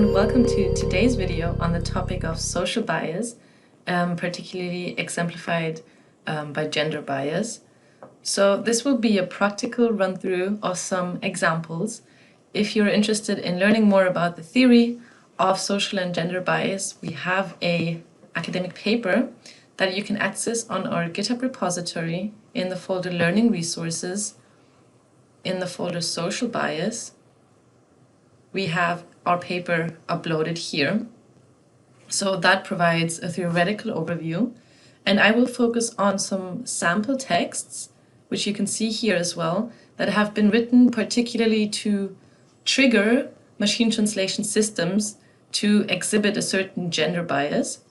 everyone, welcome to today's video on the topic of social bias, particularly exemplified by gender bias. So this will be a practical run-through of some examples. If you're interested in learning more about the theory of social and gender bias, we have an academic paper that you can access on our GitHub repository in the folder Learning Resources, in the folder Social Bias. We have our paper uploaded here. So that provides a theoretical overview. And I will focus on some sample texts, which you can see here as well, that have been written particularly to trigger machine translation systems to exhibit a certain gender bias.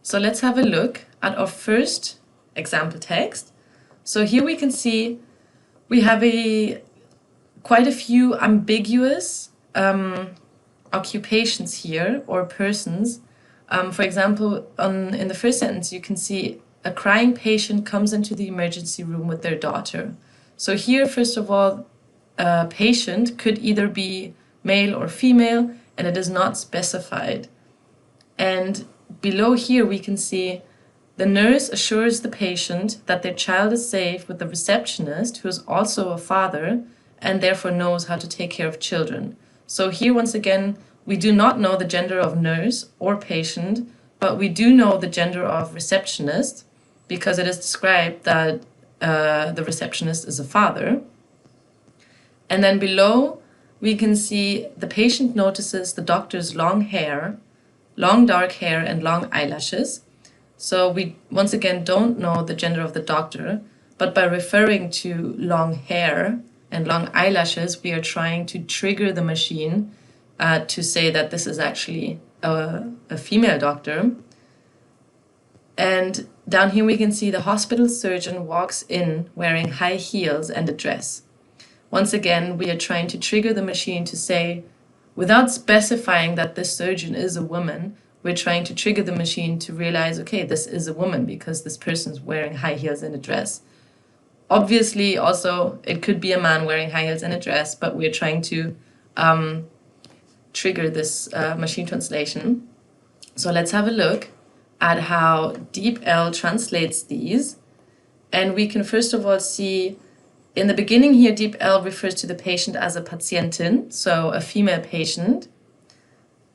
So let's have a look at our first example text. So here we can see we have quite a few ambiguous occupations here, or persons. For example, in the first sentence, you can see a crying patient comes into the emergency room with their daughter. So here, first of all, a patient could either be male or female, and it is not specified. And below here, we can see the nurse assures the patient that their child is safe with the receptionist, who is also a father, and therefore knows how to take care of children. So here, once again, we do not know the gender of nurse or patient, but we do know the gender of receptionist because it is described that the receptionist is a father. And then below, we can see the patient notices the doctor's long dark hair and long eyelashes. So we, once again, don't know the gender of the doctor, but by referring to long hair and long eyelashes, we are trying to trigger the machine to say that this is actually a female doctor. And down here we can see the hospital surgeon walks in wearing high heels and a dress. Once again, we are trying to trigger the machine to say, without specifying that this surgeon is a woman, we're trying to trigger the machine to realize, okay, this is a woman because this person's wearing high heels and a dress. Obviously, also, it could be a man wearing high heels and a dress, but we're trying to trigger this machine translation. So let's have a look at how DeepL translates these. And we can first of all see, in the beginning here, DeepL refers to the patient as a Patientin, so a female patient.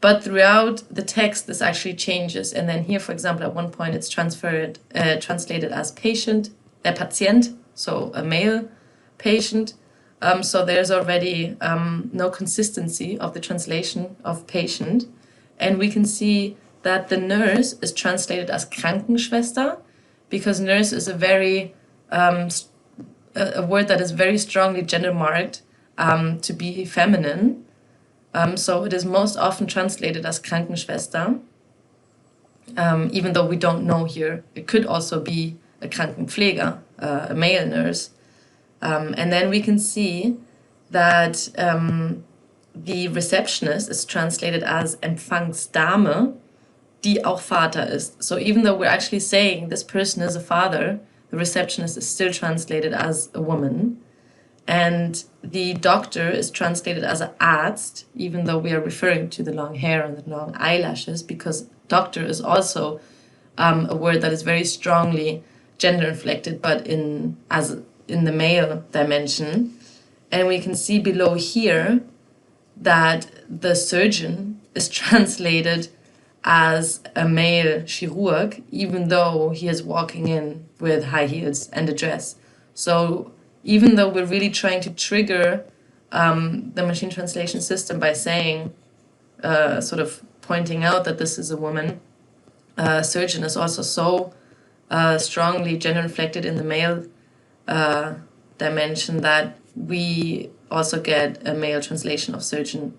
But throughout the text, this actually changes. And then here, for example, at one point, it's translated as patient, Patient, so a male patient. So there's already no consistency of the translation of patient. And we can see that the nurse is translated as Krankenschwester, because nurse is a word that is very strongly gender marked to be feminine. So it is most often translated as Krankenschwester, even though we don't know here. It could also be a Krankenpfleger, a male nurse. And then we can see that the receptionist is translated as Empfangsdame, die auch Vater ist. So even though we're actually saying this person is a father, the receptionist is still translated as a woman. And the doctor is translated as an Arzt, even though we are referring to the long hair and the long eyelashes, because doctor is also a word that is very strongly gender inflected, but in the male dimension. And we can see below here that the surgeon is translated as a male chirurg, even though he is walking in with high heels and a dress. So even though we're really trying to trigger the machine translation system by saying, sort of pointing out that this is a woman, surgeon is also so strongly gender inflected in the male dimension that we also get a male translation of surgeon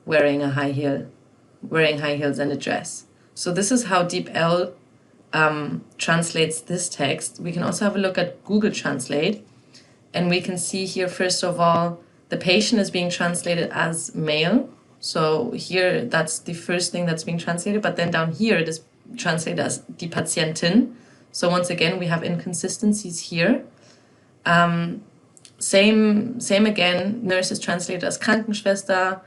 wearing high heels and a dress. So this is how DeepL translates this text. We can also have a look at Google Translate, and we can see here, first of all, the patient is being translated as male. So here, that's the first thing that's being translated, but then down here, it is translated as die Patientin. So once again, we have inconsistencies here. Same again, nurse is translated as Krankenschwester,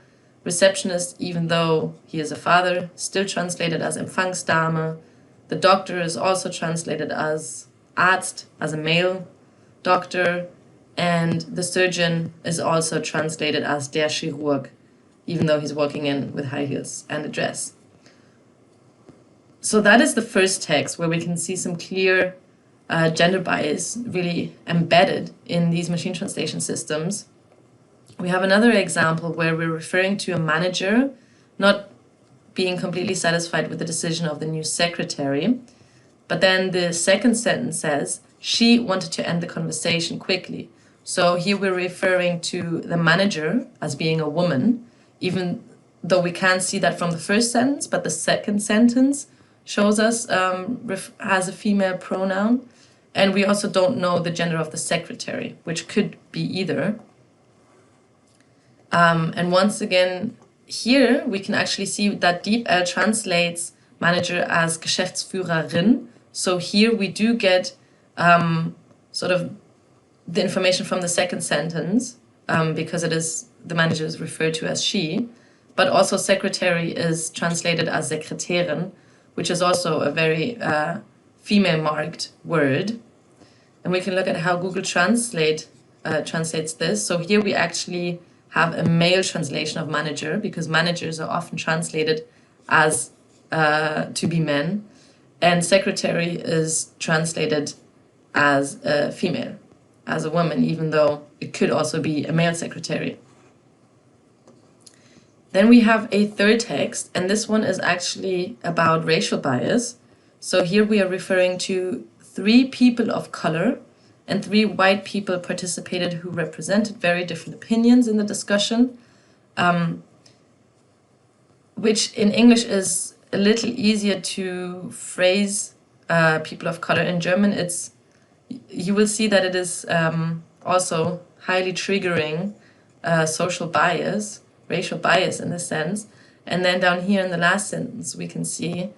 Receptionist, even though he is a father, still translated as Empfangsdame. The doctor is also translated as Arzt, as a male doctor, and the surgeon is also translated as der Chirurg, even though he's walking in with high heels and a dress. So that is the first text where we can see some clear gender bias really embedded in these machine translation systems. We have another example where we're referring to a manager not being completely satisfied with the decision of the new secretary, but then the second sentence says, she wanted to end the conversation quickly. So here we're referring to the manager as being a woman, even though we can't see that from the first sentence, but the second sentence shows us has a female pronoun. And we also don't know the gender of the secretary, which could be either. And once again, here we can actually see that DeepL translates manager as Geschäftsführerin. So here we do get sort of the information from the second sentence, because it is the manager is referred to as she, but also secretary is translated as Sekretärin, which is also a very female-marked word. And we can look at how Google Translate translates this. So here we actually have a male translation of manager, because managers are often translated as to be men, and secretary is translated as a female, as a woman, even though it could also be a male secretary. Then we have a third text, and this one is actually about racial bias. So here we are referring to 3 people of color and 3 white people participated who represented very different opinions in the discussion, which in English is a little easier to phrase people of color. In German, you will see that it is also highly triggering social bias, racial bias in this sense. And then down here in the last sentence, we can see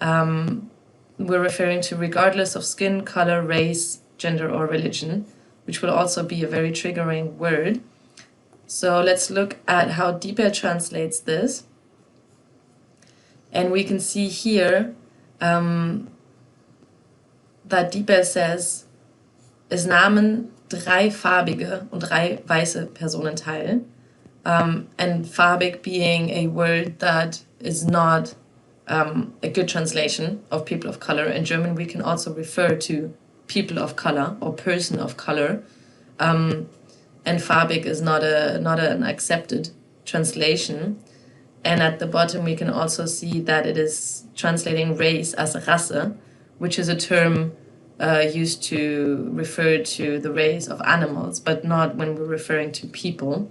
we're referring to regardless of skin, color, race, gender, or religion, which will also be a very triggering word. So let's look at how DeepL translates this. And we can see here that DeepL says, es nahmen 3 farbige und 3 weiße Personen teil. And farbig being a word that is not a good translation of people of color. In German, we can also refer to people of color or person of color. And farbig is not an accepted translation. And at the bottom, we can also see that it is translating race as Rasse, which is a term used to refer to the race of animals, but not when we're referring to people.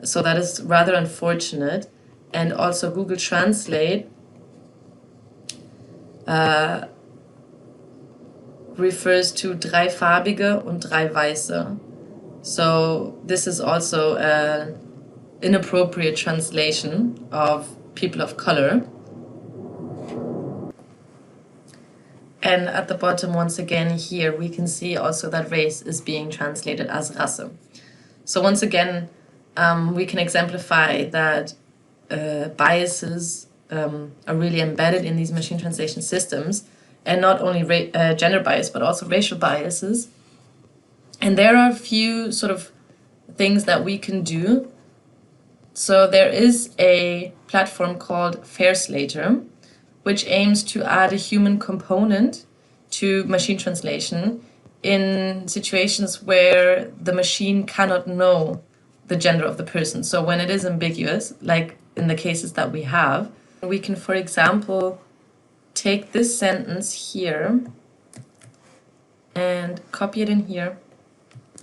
So that is rather unfortunate. And also Google Translate refers to 3 farbige und 3 weiße. So this is also an inappropriate translation of people of color. And at the bottom, once again, here we can see also that race is being translated as Rasse. So once again, we can exemplify that biases are really embedded in these machine translation systems, and not only gender bias, but also racial biases. And there are a few sort of things that we can do. So there is a platform called Fairslator, which aims to add a human component to machine translation in situations where the machine cannot know the gender of the person. So when it is ambiguous, like in the cases that we have, we can, for example, take this sentence here and copy it in here.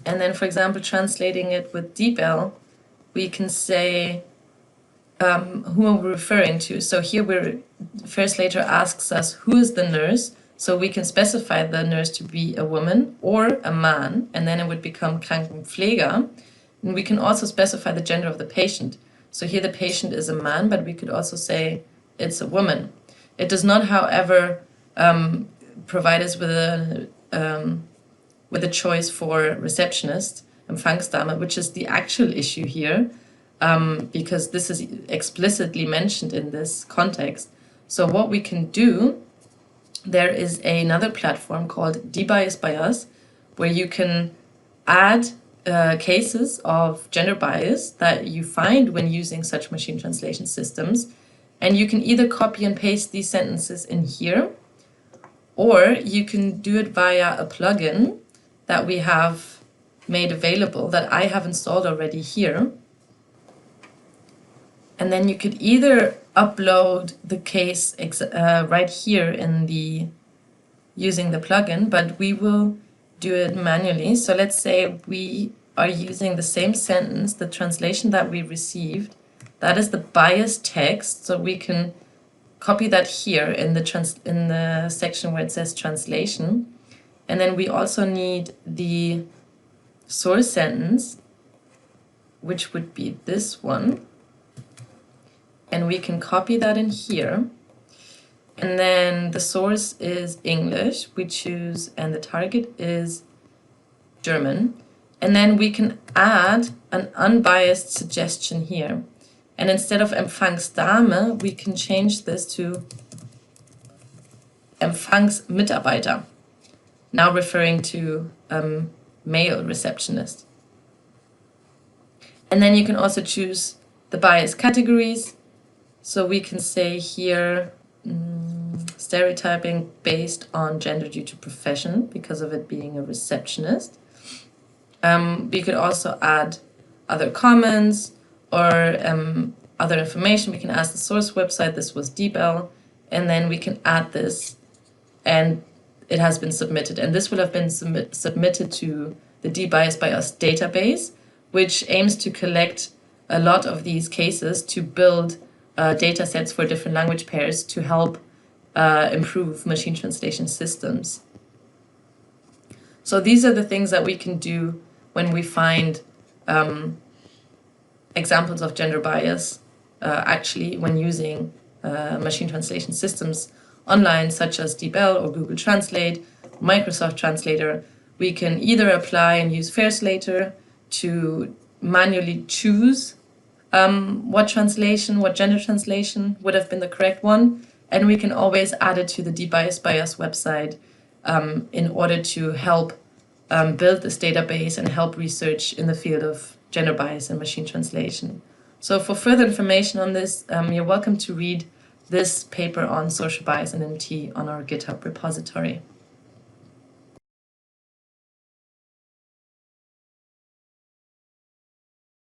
And then, for example, translating it with DeepL, we can say, who are we referring to? So here Fairslator asks us, who is the nurse? So we can specify the nurse to be a woman or a man, and then it would become Krankenpfleger. And we can also specify the gender of the patient. So here the patient is a man, but we could also say it's a woman. It does not, however, provide us with a choice for receptionist, Empfangsdame, which is the actual issue here. because this is explicitly mentioned in this context. So what we can do, there is another platform called DeBiasByUs, where you can add cases of gender bias that you find when using such machine translation systems. And you can either copy and paste these sentences in here, or you can do it via a plugin that we have made available, that I have installed already here. And then you could either upload the case right here in the using the plugin, but we will do it manually. So let's say we are using the same sentence, the translation that we received. That is the bias text. So we can copy that here in the section where it says translation. And then we also need the source sentence, which would be this one. And we can copy that in here. And then the source is English, we choose, and the target is German. And then we can add an unbiased suggestion here. And instead of Empfangsdame, we can change this to Empfangsmitarbeiter, now referring to male receptionist. And then you can also choose the bias categories. So we can say here, stereotyping based on gender due to profession, because of it being a receptionist. We could also add other comments or other information. We can ask the source website, this was DeBel, and then we can add this, and it has been submitted. And this will have been submitted to the DeBiasByUs database, which aims to collect a lot of these cases to build data sets for different language pairs to help improve machine translation systems. So these are the things that we can do when we find examples of gender bias actually when using machine translation systems online, such as DeBel or Google Translate, Microsoft Translator. We can either apply and use Fairslator to manually choose what gender translation would have been the correct one, and we can always add it to the DeBiasByUs website in order to help build this database and help research in the field of gender bias and machine translation. So for further information on this, you're welcome to read this paper on social bias and MT on our GitHub repository.